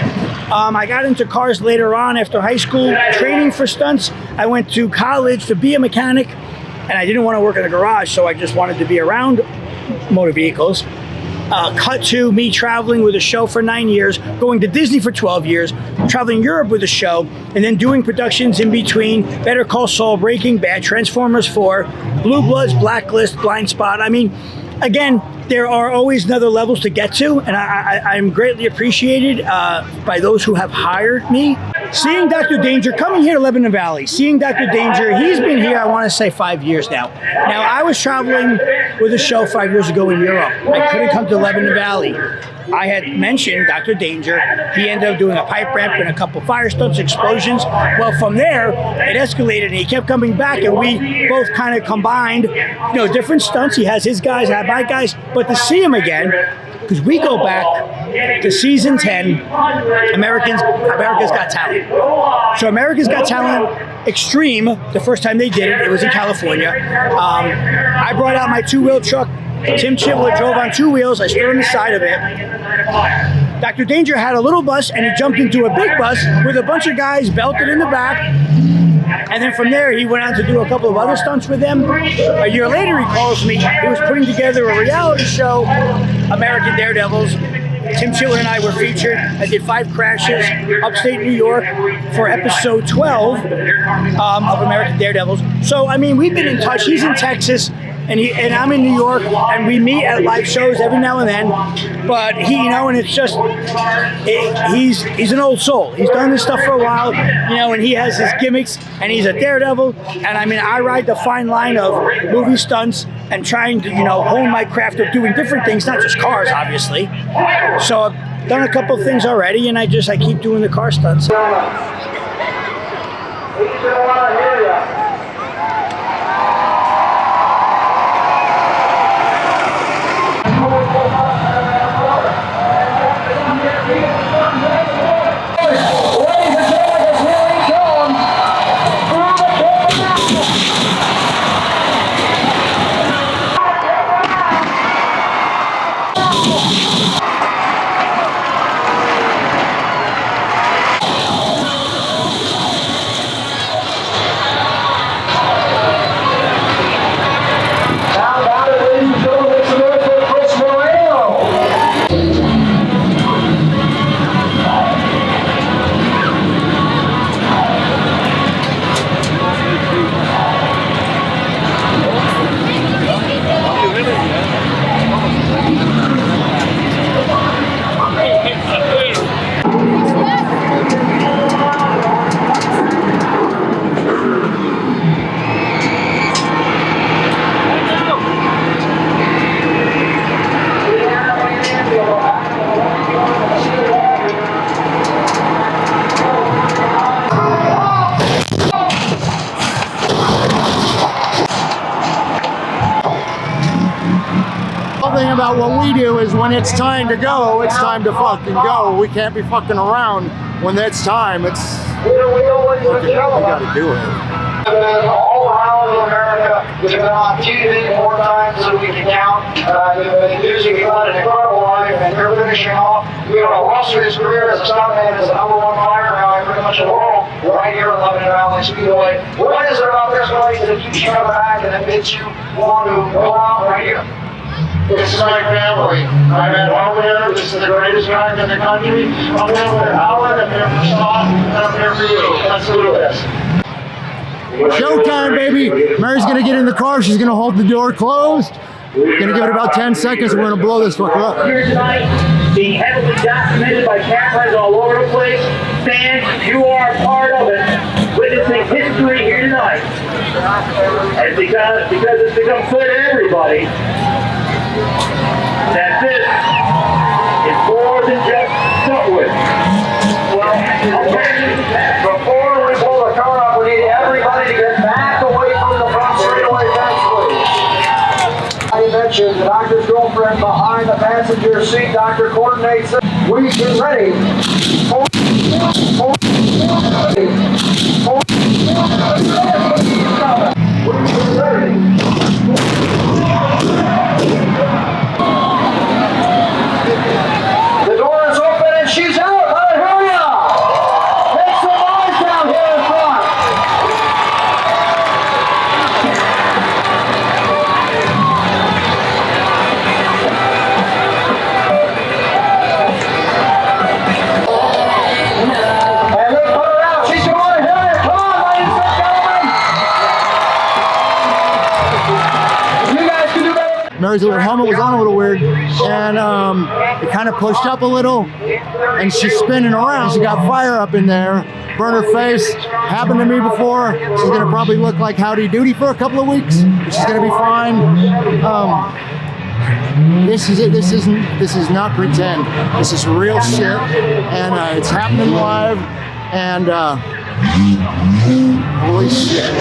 I got into cars later on after high school, training for stunts. I went to college to be a mechanic, and I didn't want to work in a garage, so I just wanted to be around motor vehicles. Cut to me traveling with a show for 9 years, going to Disney for 12 years, traveling Europe with a show, and then doing productions in between. Better Call Saul, Breaking Bad, Transformers 4, Blue Bloods, Blacklist, Blind Spot. I mean, again, there are always other levels to get to, and I'm greatly appreciated by those who have hired me. Seeing Dr. Danger, coming here to Lebanon Valley, seeing Dr. Danger, he's been here, I want to say 5 years now. Now, I was traveling with a show 5 years ago in Europe. I couldn't come to Lebanon Valley. I had mentioned Dr. Danger. He ended up doing a pipe ramp and a couple fire stunts, explosions. Well, from there, it escalated, and he kept coming back, and we both kind of combined, you know, different stunts. He has his guys, I have my guys. But to see him again, because we go back to season 10, America's Got Talent. So America's Got Talent Extreme, the first time they did it, it was in California. I brought out my two-wheel truck. Tim Chitwood drove on 2 wheels. I stood on the side of it. Dr. Danger had a little bus, and he jumped into a big bus with a bunch of guys belted in the back. And then from there, he went on to do a couple of other stunts with them. A year later, he calls me. He was putting together a reality show, American Daredevils. Tim Chitwood and I were featured. I did 5 crashes upstate New York for episode 12 of American Daredevils. So, I mean, we've been in touch. He's in Texas. And I'm in New York, and we meet at live shows every now and then. But he, you know, and it's just, he's an old soul. He's done this stuff for a while, you know, and he has his gimmicks, and he's a daredevil. And I mean, I ride the fine line of movie stunts and trying to, you know, hone my craft of doing different things, not just cars, obviously. So I've done a couple of things already, and I keep doing the car stunts. Thing about what we do is when it's time to go, it's time to fucking go. We can't be fucking around when it's time. It's we gotta do it. All around America, we've been on TV 4 times so we can count. We've been using an incredible life, and you're finishing off. You know, Russell, his career as a stuntman is the #1 fighter now in pretty much the world, right here in Lebanon Valley Speed Way. What is it about this place that keeps you coming back and it makes you want to go out right here? This is my family. I'm at home here. This is the greatest track in the country. I'm here for Howard, I'm here for Scott, and I'm here for you. Let's do this. Showtime, baby. Mary's gonna get in the car. She's gonna hold the door closed. Gonna give it about 10 seconds. And we're gonna blow this fucker up. Here tonight, being heavily documented by cameras all over the place. Fans, you are a part of it. Witnessing history here tonight. And because it's become clear to everybody that this is more than just stunt with. Well, Before we pull the car up, we need everybody to get back away from the front straightaway fence, please. I mentioned the doctor's girlfriend behind the passenger seat. Doctor coordinates it. We get ready. The door is open and she's out. Hallelujah! Make some noise down here in front. And they put her out. She's going here. Come on, ladies and gentlemen. You guys can do better. Mary's little helmet was on a little weird, and it kind of pushed up a little, and she's spinning around. She got fire up in there, burned her face. Happened to me before. She's gonna probably look like Howdy Doody for a couple of weeks, but she's gonna be fine. This is it. This is not pretend. This is real shit, and it's happening live. And holy shit,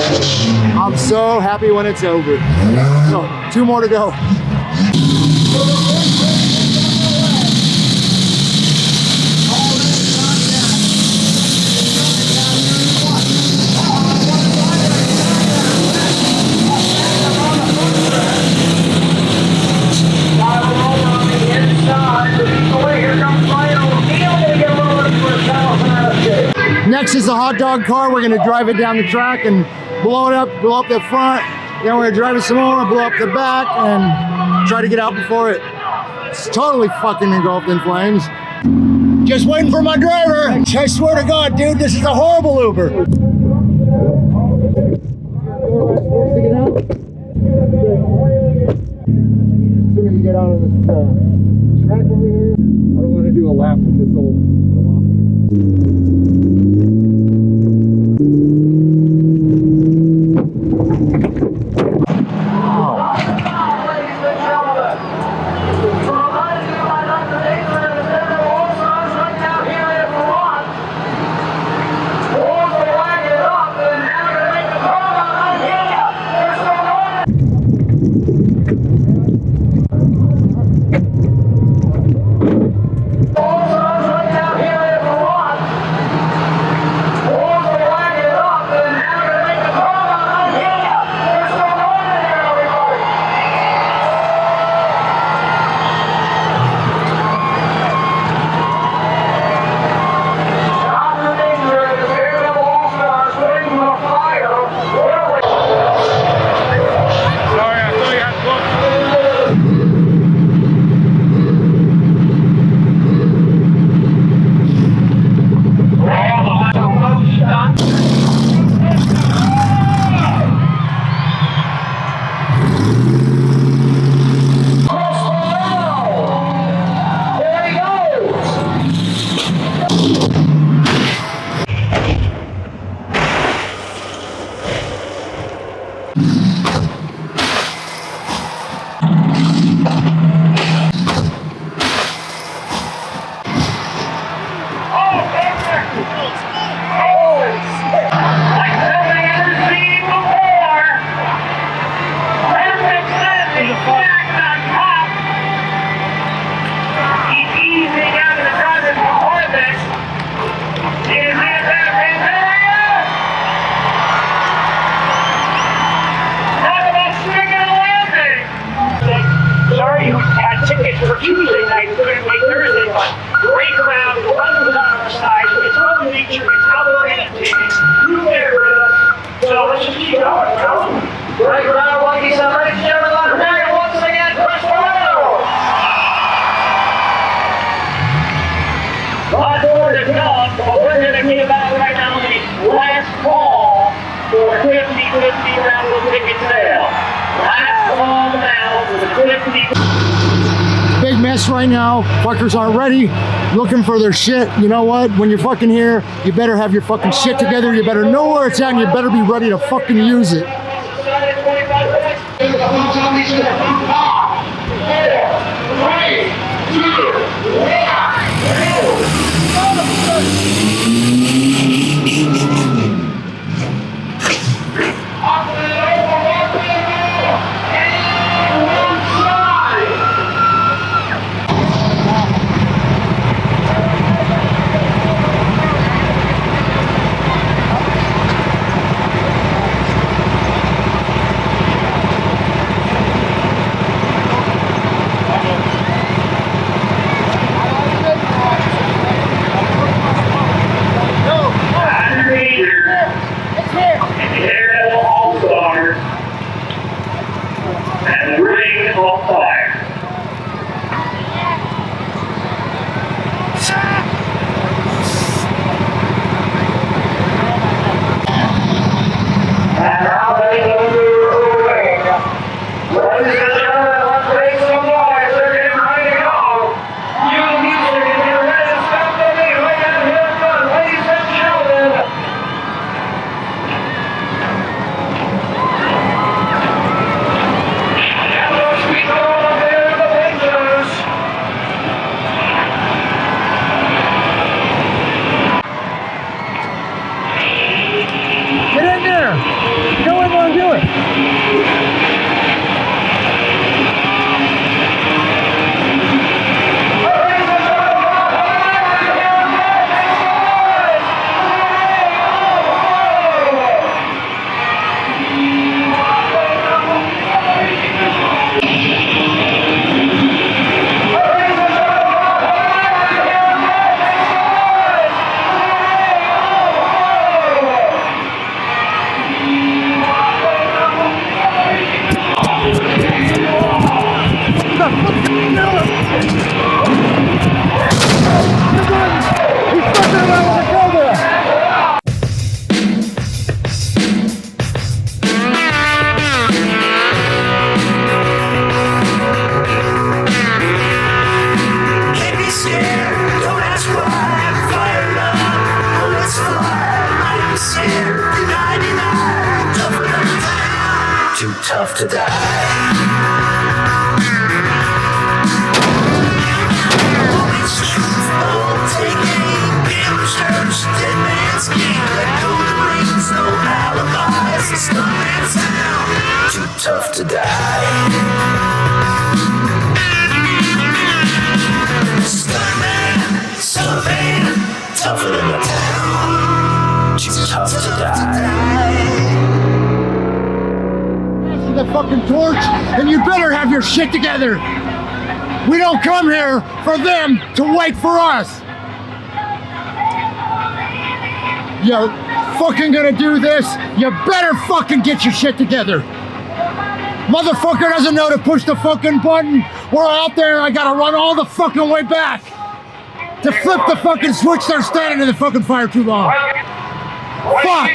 I'm so happy when it's over. So 2 more to go. Next is the hot dog car. We're gonna drive it down the track and blow it up, blow up the front. Then we're gonna drive it some more, blow up the back, and try to get out before it's totally fucking engulfed in flames. Just waiting for my driver. I swear to God, dude, this is a horrible Uber. Assuming you get out of this track over here, I don't want to do a lap with this old. Big mess right now. Fuckers aren't ready. Looking for their shit. You know what? When you're fucking here, you better have your fucking shit together. You better know where it's at, and you better be ready to fucking use it. 3, 2, 1. on fire. And now they can move away. Ladies and gentlemen, let's make some noise. They're getting ready to go. You music and your ready to stop the meeting. We got here done, ladies and gentlemen. And let's be going up there in the pictures. Get in there! Go in there and do it! Too tough to die. It's truth, all taking. Gambler's curse, dead man's king. Let go of the reins, no alibis. The stuntman's down. Too tough to die. Stuntman, son of a man, tougher than the town. Too tough to die. The fucking torch, and you better have your shit together. We don't come here for them to wait for us. You're fucking gonna do this, you better fucking get your shit together. Motherfucker doesn't know to push the fucking button. We're out there, I gotta run all the fucking way back. To flip the fucking switch, they're standing in the fucking fire too long. Fuck!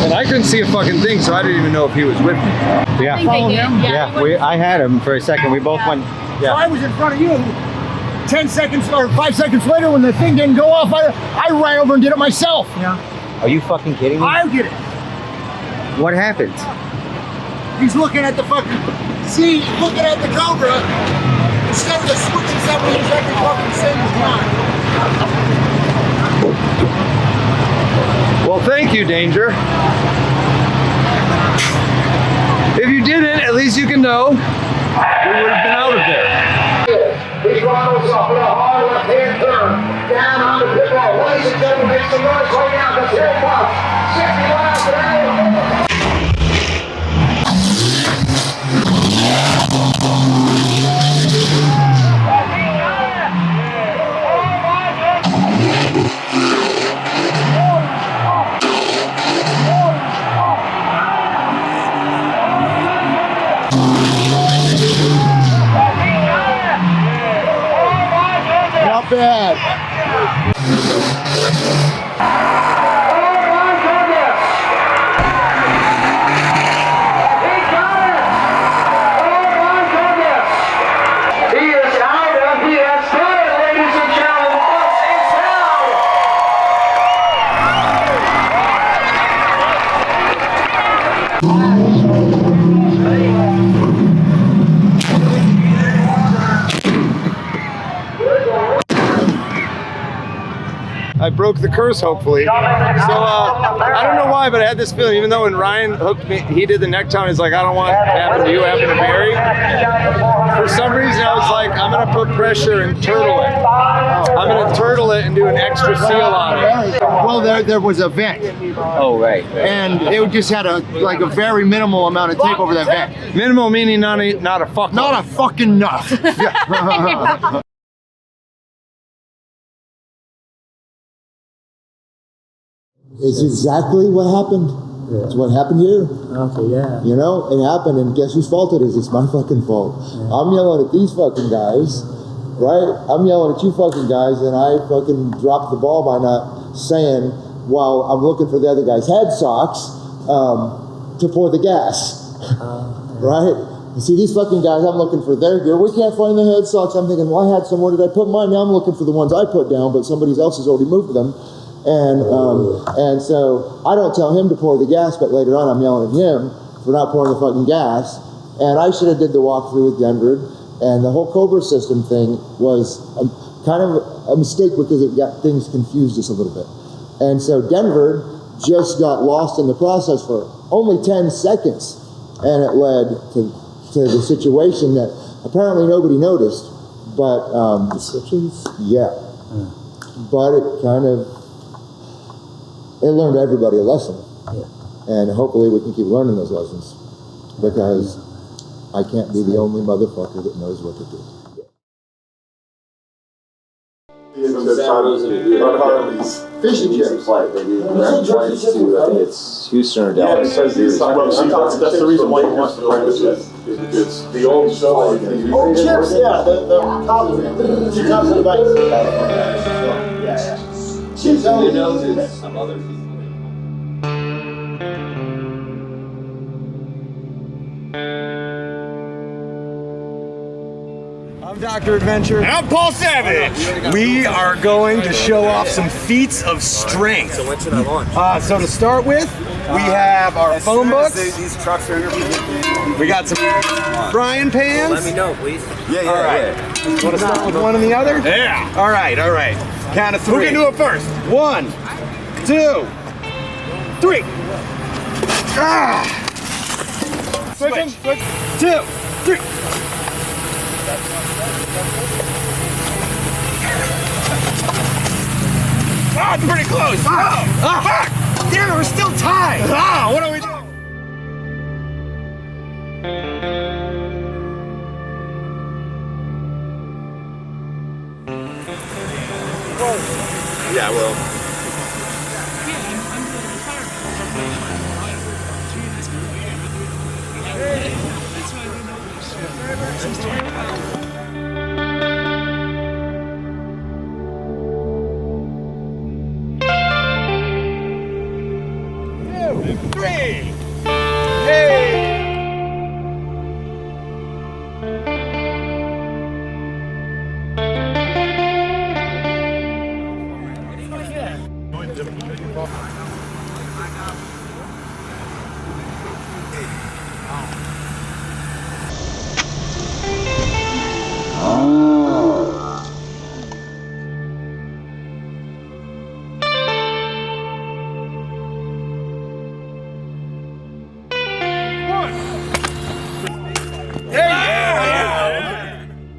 And I couldn't see a fucking thing, so I didn't even know if he was with me. Yeah. Follow him? I had him for a second. We both went. So I was in front of you. 10 seconds or 5 seconds later, when the thing didn't go off, I ran over and did it myself. Yeah. Are you fucking kidding me? I did it. What happened? He's looking at the fucking. See, he's looking at the Cobra instead of the switching something. He's like the fucking same time. Well, thank you, Danger. If you didn't, at least you can know we would have been out of there. He throttles up with a hard left-hand turn down on the pit wall. Ladies and gentlemen, make some noise right now because here it comes. 60 miles an hour. Not bad. I broke the curse, hopefully. So I don't know why, but I had this feeling, even though when Ryan hooked me, he did the neck tie, he's like, I don't want it to happen to you, happen to Barry. For some reason, I was like, I'm gonna put pressure and turtle it. I'm gonna turtle it and do an extra seal on it. Well, there was a vent. Oh, right. And it just had a very minimal amount of tape over that vent. Minimal meaning not a fuck. Not a fucking enough. Is exactly what happened. That's what happened here. Okay, yeah. You know, it happened, and guess whose fault it is? It's my fucking fault. Yeah. I'm yelling at these fucking guys, right? I'm yelling at you fucking guys, and I fucking dropped the ball by not saying, while I'm looking for the other guy's head socks, to pour the gas, right? You see these fucking guys, I'm looking for their gear. We can't find the head socks. I'm thinking, well, I had some. Where did I put mine? Now I'm looking for the ones I put down, but somebody else has already moved them. And so I don't tell him to pour the gas, but later on I'm yelling at him for not pouring the fucking gas. And I should have did the walkthrough with Denver. And the whole Cobra system thing was kind of a mistake because it got things confused just a little bit. And so Denver just got lost in the process for only 10 seconds. And it led to the situation that apparently nobody noticed. But, the switches? Yeah. But it kind of, it learned everybody a lesson. Yeah. And hopefully we can keep learning those lessons, because I can't be the only motherfucker that knows what to do. Fishing chips. Flight. They do direct flights to, I think it's Houston or Dallas. That's the reason why he wants to practice it. It's the old show. Oh, chips, yeah, the top of it. She comes to the base. Yeah. Chips only knows it. Some other people. I'm Dr. Adventure. And I'm Paul Savage. We are going to show off some feats of strength. So when should I launch? So to start with, we have our phone books. These trucks are here. We got some frying pans. Let me know, please. Yeah, All right. Want to start with one and the other? Yeah. All right. Count of 3. Who can do it first? 1, 2, 3. Switch. 2, 3. Oh, it's pretty close. Fuck! Damn, we're still tied. What are we doing? Yeah, well. Ah.